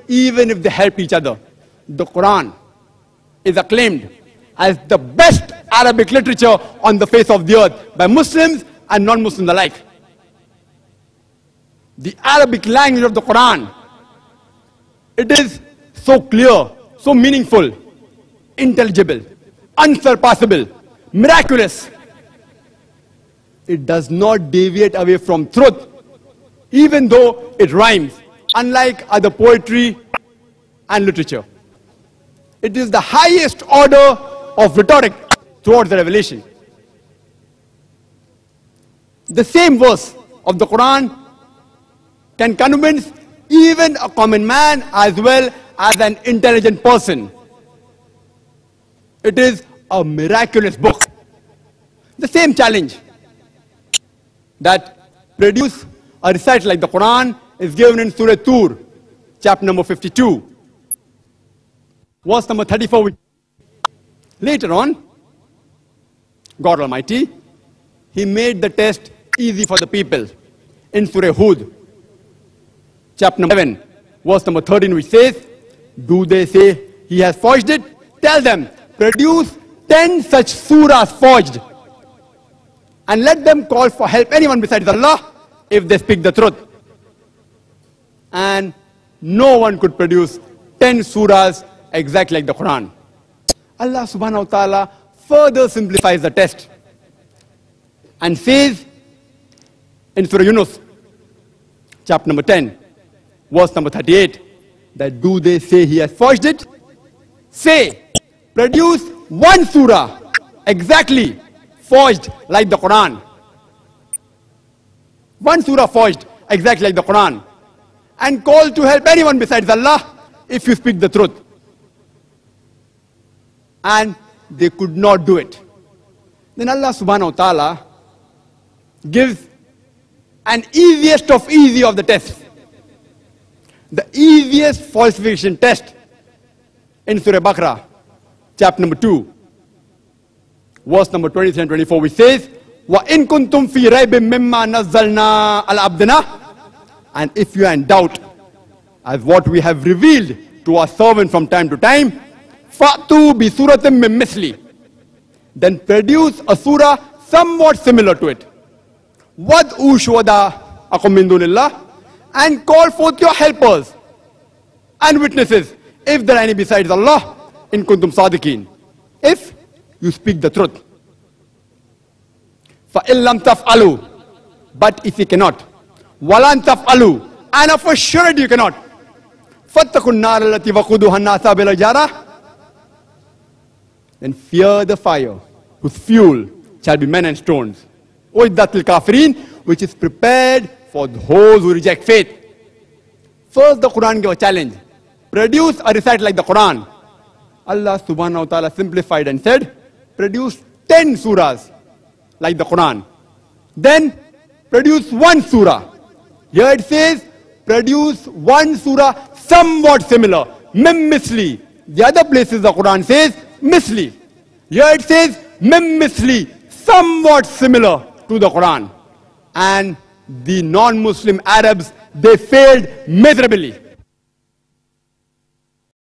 even if they help each other. The Quran is acclaimed as the best Arabic literature on the face of the earth by Muslims and non-Muslims alike. The Arabic language of the Quran, it is so clear, so meaningful, intelligible, unsurpassable, miraculous. It does not deviate away from truth, even though it rhymes, unlike other poetry and literature. It is the highest order of rhetoric towards the revelation. The same verse of the Quran can convince even a common man as well as an intelligent person. It is a miraculous book. The same challenge that produce a recital like the Quran is given in Surah Tur, chapter number 52, verse number 34. Later on, God Almighty, He made the test easy for the people in Surah Hud, chapter number 7, verse number 13, which says, do they say he has forged it? Tell them, produce 10 such surahs forged, and let them call for help anyone besides Allah if they speak the truth. And no one could produce 10 surahs exactly like the Quran. Allah subhanahu wa ta'ala further simplifies the test and says in Surah Yunus, chapter number 10, verse number 38, that do they say he has forged it? Say, produce one surah exactly forged like the Quran. One surah forged exactly like the Quran. And call to help anyone besides Allah if you speak the truth. And they could not do it. Then Allah subhanahu wa ta'ala gives an easiest of easy of the tests. The easiest falsification test in Surah Baqarah, chapter number 2, verse number 23 and 24, which says, وَإِن كُنْتُمْ فِي رَيْبٍ مِمَّا نَزَّلْنَا عَلَى عَبْدِنَا. And if you are in doubt as what we have revealed to our servant from time to time, فَأْتُوا بِسُورَةٍ مِّن مِثْلِهِ. Then produce a surah somewhat similar to it. وَادْعُوا شُهَدَاءَكُم مِّن دُونِ اللَّهِ. And call forth your helpers and witnesses, if there are any besides Allah, in kuntum sadiqeen, if you speak the truth. فَإِن لَمْ تَفْعَلُوا. But if you cannot, وَلَن تَفْعَلُوا. And of a surety you cannot. فَاتَّقُوا النَّارَ الَّتِي وَقُودُهَا النَّاسُ وَالْحِجَارَةُ. Then fear the fire, whose fuel shall be men and stones. أُعِدَّتْ لِلْكَافِرِينَ, which is prepared for those who reject faith. First, the Quran gave a challenge. Produce a recital like the Quran. Allah subhanahu wa ta'ala simplified and said, produce 10 surahs like the Quran. Then, produce one surah. Here it says, produce one surah somewhat similar. Mim misli. The other places the Quran says, misli. Here it says, mim misli. Somewhat similar to the Quran. And the non-Muslim Arabs, they failed miserably.